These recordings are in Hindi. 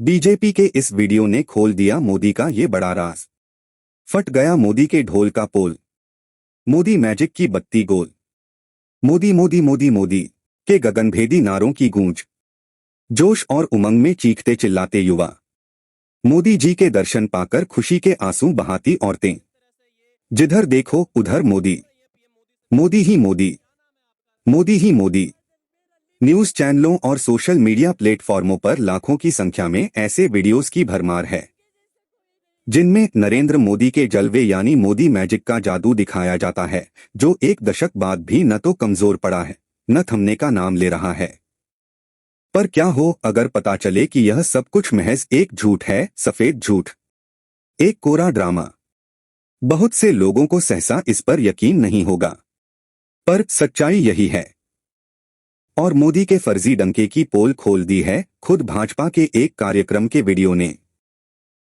बीजेपी के इस वीडियो ने खोल दिया मोदी का ये बड़ा राज। फट गया मोदी के ढोल का पोल, मोदी मैजिक की बत्ती गोल। मोदी मोदी मोदी मोदी के गगनभेदी नारों की गूंज, जोश और उमंग में चीखते चिल्लाते युवा। मोदी जी के दर्शन पाकर खुशी के आंसू बहाती औरतें। जिधर देखो उधर मोदी, मोदी ही मोदी, मोदी ही मोदी। न्यूज चैनलों और सोशल मीडिया प्लेटफॉर्मों पर लाखों की संख्या में ऐसे वीडियोस की भरमार है जिनमें नरेंद्र मोदी के जलवे यानी मोदी मैजिक का जादू दिखाया जाता है, जो एक दशक बाद भी न तो कमजोर पड़ा है न थमने का नाम ले रहा है। पर क्या हो अगर पता चले कि यह सब कुछ महज एक झूठ है, सफेद झूठ, एक कोरा ड्रामा। बहुत से लोगों को सहसा इस पर यकीन नहीं होगा, पर सच्चाई यही है। और मोदी के फर्जी डंके की पोल खोल दी है खुद भाजपा के एक कार्यक्रम के वीडियो ने।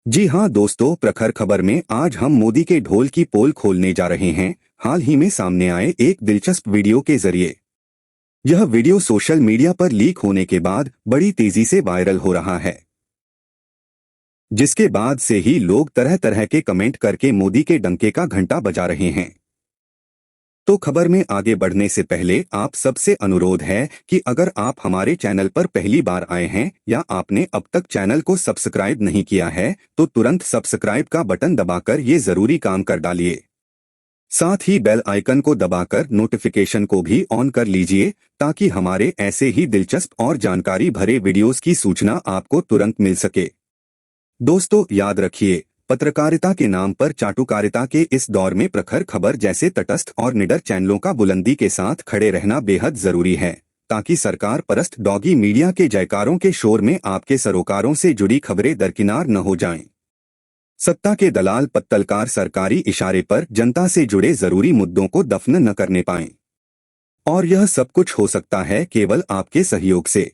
जी हां दोस्तों, प्रखर खबर में आज हम मोदी के ढोल की पोल खोलने जा रहे हैं, हाल ही में सामने आए एक दिलचस्प वीडियो के जरिए। यह वीडियो सोशल मीडिया पर लीक होने के बाद बड़ी तेजी से वायरल हो रहा है, जिसके बाद से ही लोग तरह तरह के कमेंट करके मोदी के डंके का घंटा बजा रहे हैं। तो खबर में आगे बढ़ने से पहले आप सबसे अनुरोध है कि अगर आप हमारे चैनल पर पहली बार आए हैं या आपने अब तक चैनल को सब्सक्राइब नहीं किया है तो तुरंत सब्सक्राइब का बटन दबाकर ये जरूरी काम कर डालिए। साथ ही बेल आइकन को दबाकर नोटिफिकेशन को भी ऑन कर लीजिए ताकि हमारे ऐसे ही दिलचस्प और जानकारी भरे वीडियोस की सूचना आपको तुरंत मिल सके। दोस्तों याद रखिए, पत्रकारिता के नाम पर चाटुकारिता के इस दौर में प्रखर खबर जैसे तटस्थ और निडर चैनलों का बुलंदी के साथ खड़े रहना बेहद जरूरी है, ताकि सरकार परस्त डॉगी मीडिया के जयकारों के शोर में आपके सरोकारों से जुड़ी खबरें दरकिनार न हो जाएं। सत्ता के दलाल पत्तलकार सरकारी इशारे पर जनता से जुड़े जरूरी मुद्दों को दफन न करने पाएं। और यह सब कुछ हो सकता है केवल आपके सहयोग से।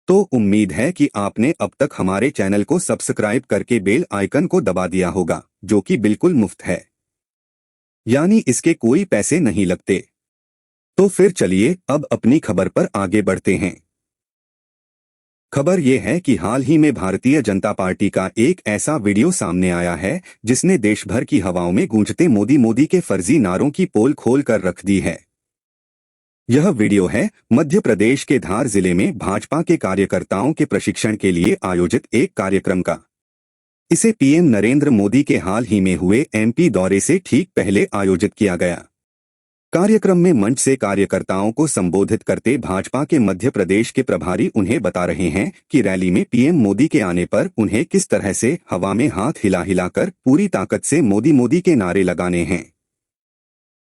तो उम्मीद है कि आपने अब तक हमारे चैनल को सब्सक्राइब करके बेल आइकन को दबा दिया होगा, जो कि बिल्कुल मुफ्त है, यानी इसके कोई पैसे नहीं लगते। तो फिर चलिए अब अपनी खबर पर आगे बढ़ते हैं। खबर यह है कि हाल ही में भारतीय जनता पार्टी का एक ऐसा वीडियो सामने आया है जिसने देश भर की हवाओं में गूंजते मोदी मोदी के फर्जी नारों की पोल खोल कर रख दी है। यह वीडियो है मध्य प्रदेश के धार जिले में भाजपा के कार्यकर्ताओं के प्रशिक्षण के लिए आयोजित एक कार्यक्रम का। इसे पीएम नरेंद्र मोदी के हाल ही में हुए एमपी दौरे से ठीक पहले आयोजित किया गया। कार्यक्रम में मंच से कार्यकर्ताओं को संबोधित करते भाजपा के मध्य प्रदेश के प्रभारी उन्हें बता रहे हैं कि रैली में पीएम मोदी के आने पर उन्हें किस तरह से हवा में हाथ हिला हिलाकर पूरी ताकत से मोदी मोदी के नारे लगाने हैं।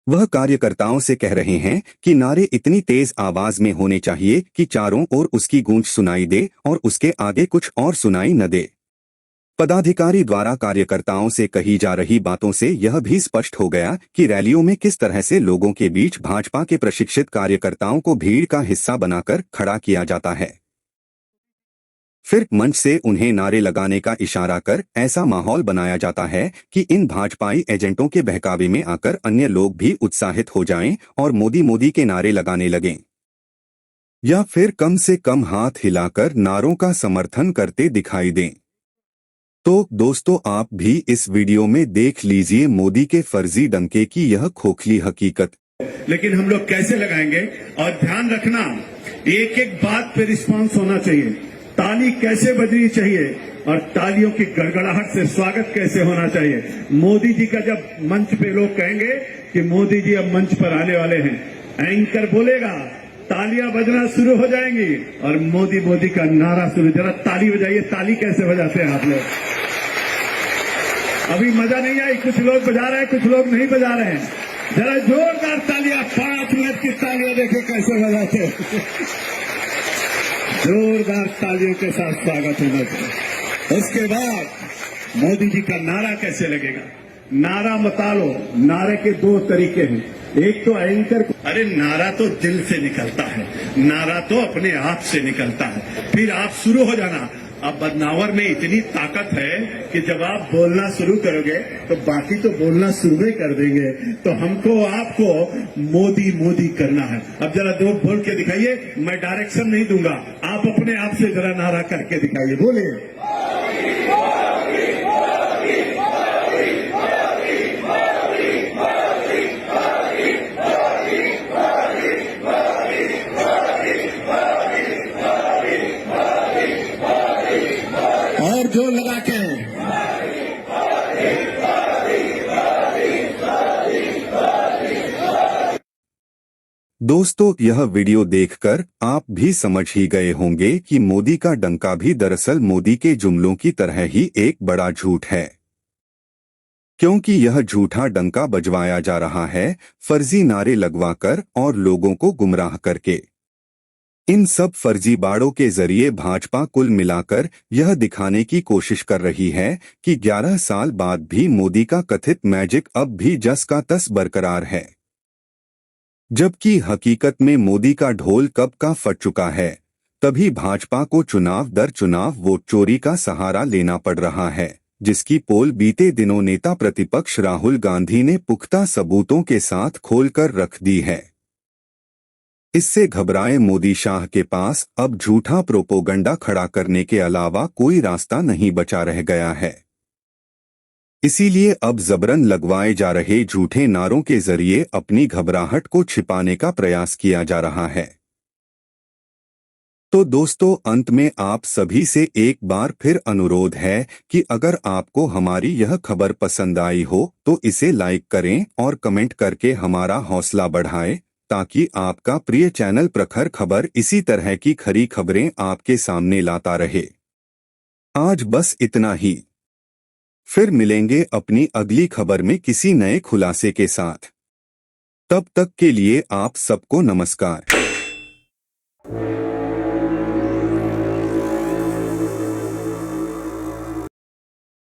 वह कार्यकर्ताओं से कह रहे हैं कि नारे इतनी तेज आवाज में होने चाहिए कि चारों ओर उसकी गूंज सुनाई दे और उसके आगे कुछ और सुनाई न दे। पदाधिकारी द्वारा कार्यकर्ताओं से कही जा रही बातों से यह भी स्पष्ट हो गया कि रैलियों में किस तरह से लोगों के बीच भाजपा के प्रशिक्षित कार्यकर्ताओं को भीड़ का हिस्सा बनाकर खड़ा किया जाता है। फिर मंच से उन्हें नारे लगाने का इशारा कर ऐसा माहौल बनाया जाता है कि इन भाजपाई एजेंटों के बहकावे में आकर अन्य लोग भी उत्साहित हो जाएं और मोदी मोदी के नारे लगाने लगें, या फिर कम से कम हाथ हिलाकर नारों का समर्थन करते दिखाई दें। तो दोस्तों आप भी इस वीडियो में देख लीजिए मोदी के फर्जी डंके की यह खोखली हकीकत। लेकिन हम लोग कैसे लगाएंगे, और ध्यान रखना एक एक बात पे रिस्पांस होना चाहिए, ताली कैसे बजनी चाहिए और तालियों की गड़गड़ाहट से स्वागत कैसे होना चाहिए। मोदी जी का जब मंच पे लोग कहेंगे कि मोदी जी अब मंच पर आने वाले हैं, एंकर बोलेगा, तालियां बजना शुरू हो जाएंगी और मोदी मोदी का नारा शुरू। जरा ताली बजाइए, ताली कैसे बजाते हैं आप लोग? अभी मजा नहीं आई, कुछ लोग बजा रहे हैं, कुछ लोग नहीं बजा रहे हैं। जरा जोरदार तालियां, 5 मिनट की तालियां देखे कैसे बजाते हैं। जोरदार तालियों के साथ स्वागत होना चाहिए। उसके बाद मोदी जी का नारा कैसे लगेगा? नारा मता लो, नारे के 2 तरीके हैं। एक तो एंकर को, अरे नारा तो दिल से निकलता है, नारा तो अपने आप से निकलता है। फिर आप शुरू हो जाना, अब बदनावर में इतनी ताकत है कि जब आप बोलना शुरू करोगे तो बाकी तो बोलना शुरू ही कर देंगे। तो हमको आपको मोदी मोदी करना है। अब जरा दो बोल के दिखाइए, मैं डायरेक्शन नहीं दूंगा, आप अपने आप से जरा नारा करके दिखाइए, बोलिए। और जोर लगा के दोस्तों, यह वीडियो देखकर आप भी समझ ही गए होंगे कि मोदी का डंका भी दरअसल मोदी के जुमलों की तरह ही एक बड़ा झूठ है, क्योंकि यह झूठा डंका बजवाया जा रहा है फर्जी नारे लगवाकर और लोगों को गुमराह करके। इन सब फर्जीबाड़ों के जरिए भाजपा कुल मिलाकर यह दिखाने की कोशिश कर रही है कि 11 साल बाद भी मोदी का कथित मैजिक अब भी जस का तस बरकरार है, जबकि हकीकत में मोदी का ढोल कब का फट चुका है। तभी भाजपा को चुनाव दर चुनाव वोट चोरी का सहारा लेना पड़ रहा है, जिसकी पोल बीते दिनों नेता प्रतिपक्ष राहुल गांधी ने पुख्ता सबूतों के साथ खोलकर रख दी है। इससे घबराए मोदी शाह के पास अब झूठा प्रोपोगंडा खड़ा करने के अलावा कोई रास्ता नहीं बचा रह गया है। इसीलिए अब जबरन लगवाए जा रहे झूठे नारों के जरिए अपनी घबराहट को छिपाने का प्रयास किया जा रहा है। तो दोस्तों, अंत में आप सभी से एक बार फिर अनुरोध है कि अगर आपको हमारी यह खबर पसंद आई हो तो इसे लाइक करें और कमेंट करके हमारा हौसला बढ़ाएं, ताकि आपका प्रिय चैनल प्रखर खबर इसी तरह की खरी खबरें आपके सामने लाता रहे। आज बस इतना ही। फिर मिलेंगे अपनी अगली खबर में किसी नए खुलासे के साथ। तब तक के लिए आप सबको नमस्कार।